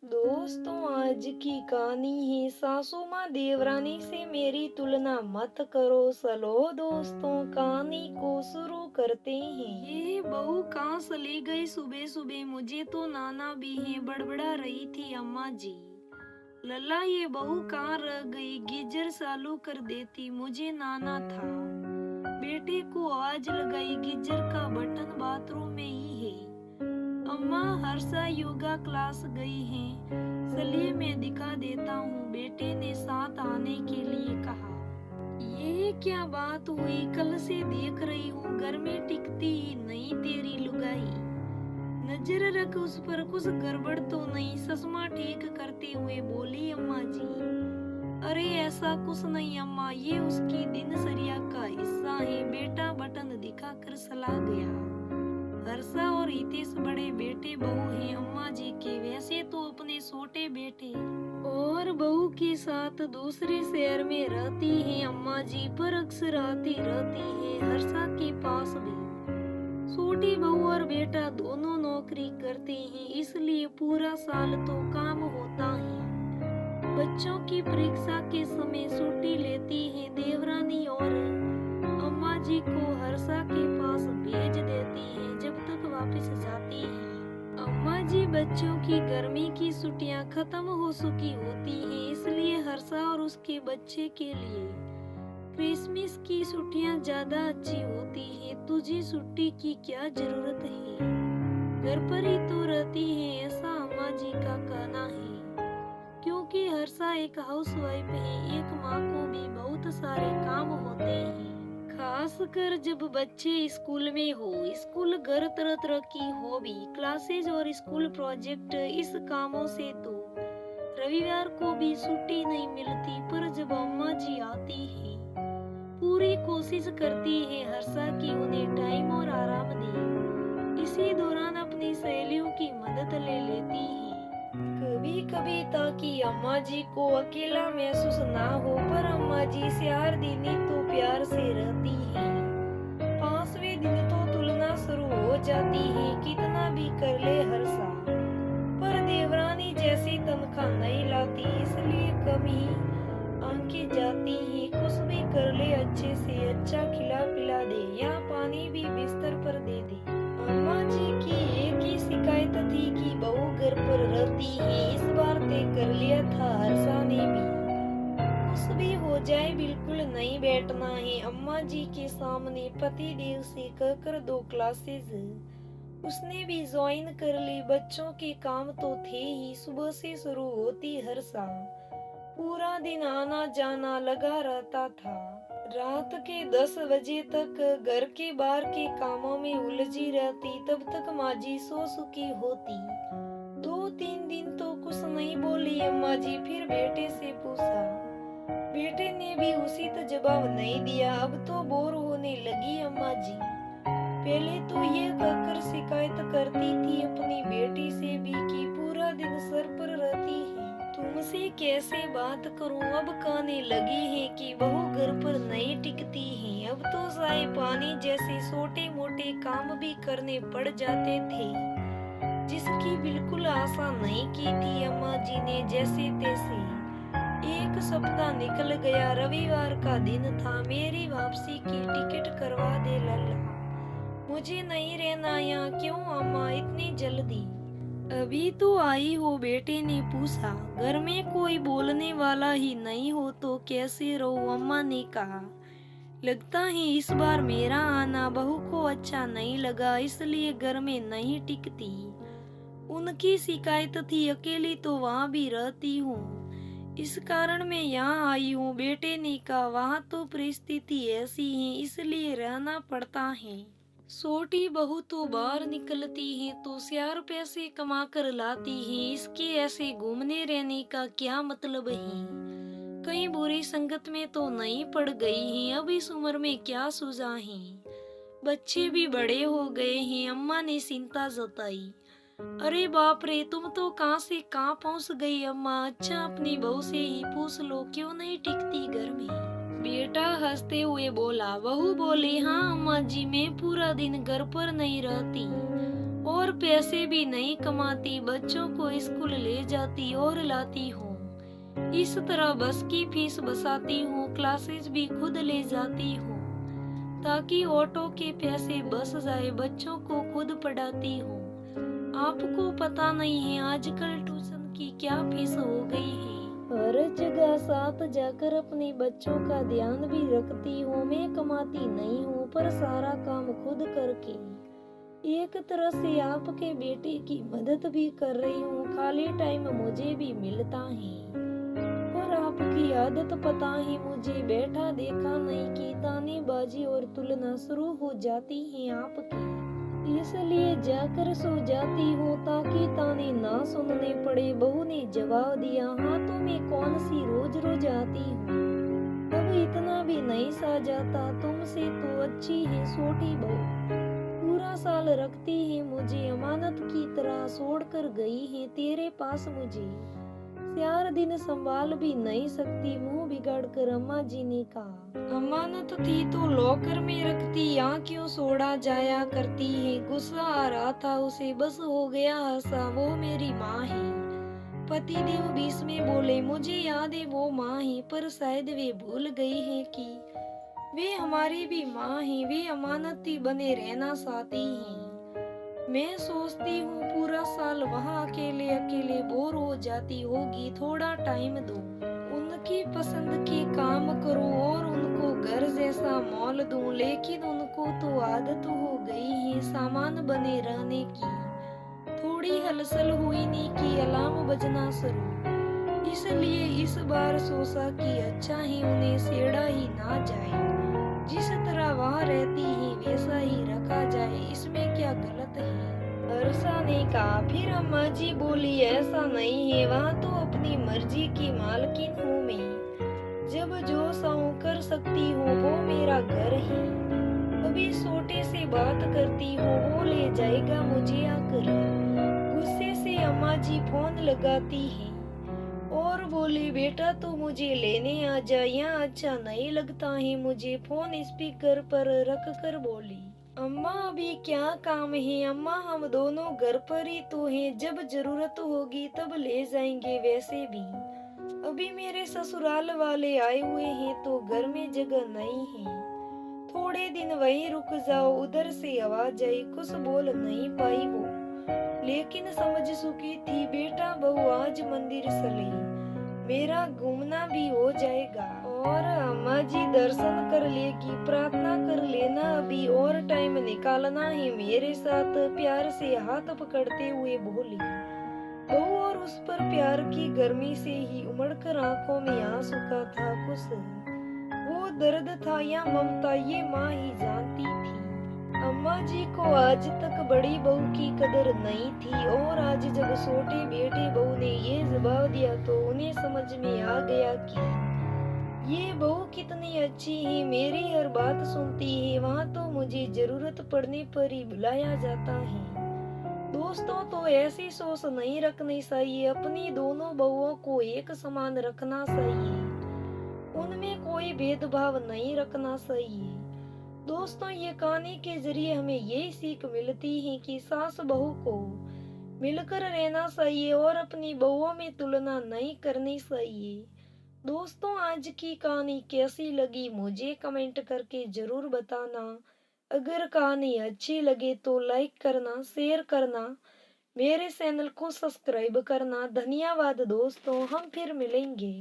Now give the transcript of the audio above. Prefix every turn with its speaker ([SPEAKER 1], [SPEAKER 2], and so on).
[SPEAKER 1] दोस्तों, आज की कहानी है सासू माँ देवरानी से मेरी तुलना मत करो। चलो दोस्तों, कहानी को शुरू करते हैं। ये बहू कहाँ चली गई सुबह सुबह, मुझे तो नाना भी है, बड़बड़ा रही थी अम्मा जी। लल्ला, ये बहू कहाँ रह गई, गीजर चालू कर देती, मुझे नाना था। बेटे को आवाज लगाई, गीजर का बटन बाथरूम में ही है। अम्मा, हर्षा योगा क्लास गई है, चलिए मैं दिखा देता हूँ, बेटे ने साथ आने के लिए कहा। ये क्या बात हुई, कल से देख रही हूँ घर में टिकती ही नहीं तेरी लुगाई। नजर रख उस पर, कुछ गड़बड़ तो नहीं, चश्मा ठीक करते हुए बोली अम्मा जी। अरे ऐसा कुछ नहीं अम्मा, ये उसकी दिनचर्या का हिस्सा है, बेटा बटन दिखाकर चला गया। हर्षा और हितेश बड़े बेटे बहू हैं अम्मा जी के, वैसे तो अपने छोटे बेटे और बहू के साथ दूसरे शहर में रहती हैं अम्मा जी, पर अक्सर आती रहती है हर्षा के पास भी। छोटी बहू और बेटा दोनों नौकरी करते हैं, इसलिए पूरा साल तो काम होता है। बच्चों की परीक्षा के समय छुट्टी लेती है देवरानी और अम्मा जी को हर्षा के पास भेज देती है, जब तक वापस जाती है। अम्मा जी बच्चों की गर्मी की छुट्टियां खत्म हो चुकी होती हैं, इसलिए हर्षा और उसके बच्चे के लिए क्रिसमस की छुट्टियां ज्यादा अच्छी होती है। तुझे छुट्टी की क्या जरूरत है, घर पर ही तो रहती है, ऐसा अम्मा जी का कहना है। क्योंकि हर्षा एक हाउसवाइफ है, एक माँ को भी बहुत सारे काम होते हैं, खासकर जब बच्चे स्कूल में हो। स्कूल घर तरह तरह की हॉबी क्लासेज और स्कूल प्रोजेक्ट, इस कामों से तो रविवार को भी छुट्टी नहीं मिलती। पर जब अम्मा जी आती है, पूरी कोशिश करती है हर्षा की उन्हें टाइम और आराम दे। इसी दौरान अपनी सहेलियों की मदद ले लेती है कभी कभी, ताकि अम्मा जी को अकेला महसूस ना हो। पर अम्मा जी से हर दिन ही तो प्यार से रहती है। 5वें दिन तो तुलना शुरू हो जाती है, कितना भी कर ले हर्षा, पर देवरानी जैसी तनख्वाह नहीं लाती, इसलिए कम ही आंकी जाती है। कुछ भी कर ले, अच्छे से अच्छा खिला पिला दे या पानी भी बिस्तर पर दे दे। अम्मा जी की एक ही शिकायत थी कि बहू घर पर रहती है। इस बार तय कर लिया था हर्षा ने भी, कुछ भी हो जाए बिल्कुल नहीं बैठना है अम्मा जी के सामने। पति देव से कहकर 2 क्लासेज उसने भी ज्वाइन कर ली। बच्चों के काम तो थे ही, सुबह से शुरू होती हर्षा, पूरा दिन आना जाना लगा रहता था। रात के 10 बजे तक घर के बाहर के कामों में उलझी रहती, तब तक माँ जी सो चुकी होती। 2-3 दिन तो कुछ नहीं बोली अम्मा जी, फिर बेटे से पूछा। बेटे ने भी उचित जवाब नहीं दिया। अब तो बोर होने लगी अम्मा जी। पहले तो ये कहकर शिकायत करती थी अपनी बेटी से भी कि पूरा दिन सर पर रहती है, तुमसे कैसे बात करूं। अब कहने लगी है कि बहू घर पर नहीं टिकती है। अब तो चाय पानी जैसे छोटे मोटे काम भी करने पड़ जाते थे, जिसकी बिल्कुल आशा नहीं की थी अम्मा जी ने। जैसे तैसे 1 सप्ताह निकल गया। रविवार का दिन था। मेरी वापसी की टिकट करवा दे लल्ला, मुझे नहीं रहना यहाँ। क्यों अम्मा, इतनी जल्दी? अभी तो आई हो, बेटे ने पूछा। घर में कोई बोलने वाला ही नहीं हो तो कैसे रहो, अम्मा ने कहा। लगता है इस बार मेरा आना बहू को अच्छा नहीं लगा, इसलिए घर में नहीं टिकती। उनकी शिकायत थी, अकेली तो वहाँ भी रहती हूँ, इस कारण मैं यहाँ आई हूँ, बेटे ने कहा। वहाँ तो परिस्थिति ऐसी है, इसलिए रहना पड़ता है। छोटी बहू तो बाहर निकलती है तो 4 पैसे कमा कर लाती है, इसके ऐसे घूमने रहने का क्या मतलब है। कहीं बुरी संगत में तो नहीं पड़ गई है, अब इस उम्र में क्या सूझा है। बच्चे भी बड़े हो गए हैं, अम्मा ने चिंता जताई। अरे बाप रे, तुम तो कहाँ से कहाँ पहुँच गई अम्मा। अच्छा, अपनी बहू से ही पूछ लो, क्यों नहीं टिकती घर में। बेटा हंसते हुए बोला। बहू बोली, हाँ अम्मा जी, मैं पूरा दिन घर पर नहीं रहती और पैसे भी नहीं कमाती, बच्चों को स्कूल ले जाती और लाती हूँ। इस तरह बस की फीस बसाती हूँ, क्लासेस भी खुद ले जाती हूँ, ताकि ऑटो के पैसे बच जाए, बच्चों को खुद पढ़ाती हूँ। आपको पता नहीं है आजकल ट्यूशन की क्या फीस हो गई है। हर जगह साथ जाकर अपने बच्चों का ध्यान भी रखती हूँ। मैं कमाती नहीं हूँ, पर सारा काम खुद करके एक तरह से आपके बेटे की मदद भी कर रही हूँ। खाली टाइम मुझे भी मिलता है, पर आपकी आदत पता है मुझे, बैठा देखा नहीं कि तानेबाजी और तुलना शुरू हो जाती है आपकी, इसलिए जाकर सो जाती हूँ ताकि ताने ना सुनने पड़े। बहू ने जवाब दिया, हाँ तो मैं कौन सी रोज रोज आती हूँ, अब इतना भी नहीं सा जाता, तुमसे तो अच्छी है छोटी बहू, पूरा साल रखती है मुझे, अमानत की तरह छोड़कर गई है तेरे पास मुझे, 4 दिन संभाल भी नहीं सकती। मुंह बिगाड़ कर अम्मा जी ने कहा, अमानत थी तो लॉकर में रखती, यहाँ क्यों छोड़ा जाया करती है। गुस्सा आ रहा था उसे, बस हो गया हंसा, वो मेरी माँ है। पतिदेव बीच में बोले, मुझे याद है वो माँ है, पर शायद वे भूल गई है कि वे हमारी भी माँ हैं, वे अमानती बने रहना चाहती हैं। मैं सोचती हूँ पूरा साल वहाँ अकेले अकेले बोर हो जाती होगी, थोड़ा टाइम दो, उनकी पसंद के काम करूँ और उनको घर जैसा मॉल दूँ, लेकिन उनको तो आदत हो गई है सामान बने रहने की। थोड़ी हलचल हुई नहीं कि अलार्म बजना शुरू, इसलिए इस बार सोचा कि अच्छा ही उन्हें छेड़ा ही ना जाए, जिस तरह वहाँ रहती है वैसा ही रखा जाए, इसमें क्या गलत है। अर्षा ने कहा। फिर अम्मा जी बोली, ऐसा नहीं है, वहाँ तो अपनी मर्जी की मालकिन हूँ मैं, जब जो चाहूँ कर सकती हूँ, वो मेरा घर है। अभी छोटे से बात करती हूँ, वो ले जाएगा मुझे आकर। गुस्से से अम्मा जी फोन लगाती है और बोली, बेटा तू मुझे लेने आ जा, यहाँ अच्छा नहीं लगता है मुझे। फोन स्पीकर पर रख कर बोली, अम्मा अभी क्या काम है अम्मा, हम दोनों घर पर ही तो हैं, जब जरूरत होगी तब ले जाएंगे। वैसे भी अभी मेरे ससुराल वाले आए हुए हैं तो घर में जगह नहीं है, थोड़े दिन वहीं रुक जाओ। उधर से आवाज आई, कुछ बोल नहीं पाई वो, लेकिन समझ चुकी थी। बेटा बहू आज मंदिर चले, मेरा घूमना भी हो जाएगा और अम्मा जी दर्शन कर लेगी, प्रार्थना कर लेना, अभी और टाइम निकालना है मेरे साथ। प्यार से हाथ पकड़ते हुए बोली बहू, और उस पर प्यार की गर्मी से ही उमड़कर आंखों में आंसू का था। कुछ वो दर्द था या ममता, ये माँ ही जानती थी। अम्मा जी को आज तक बड़ी बहू की कदर नहीं थी, और आज जब छोटे बेटे बहू ने ये जवाब दिया तो उन्हें समझ में आ गया कि ये बहू कितनी अच्छी है, मेरी हर बात सुनती है। वहाँ तो मुझे जरूरत पड़ने पर ही बुलाया जाता है। दोस्तों, तो ऐसी सोच नहीं रखनी चाहिए, अपनी दोनों बहुओं को एक समान रखना चाहिए, उनमें कोई भेदभाव नहीं रखना चाहिए। दोस्तों, ये कहानी के जरिए हमें यही सीख मिलती है कि सास बहू को मिलकर रहना चाहिए और अपनी बहुओं में तुलना नहीं करनी चाहिए। दोस्तों, आज की कहानी कैसी लगी मुझे कमेंट करके जरूर बताना। अगर कहानी अच्छी लगे तो लाइक करना, शेयर करना, मेरे चैनल को सब्सक्राइब करना। धन्यवाद दोस्तों, हम फिर मिलेंगे।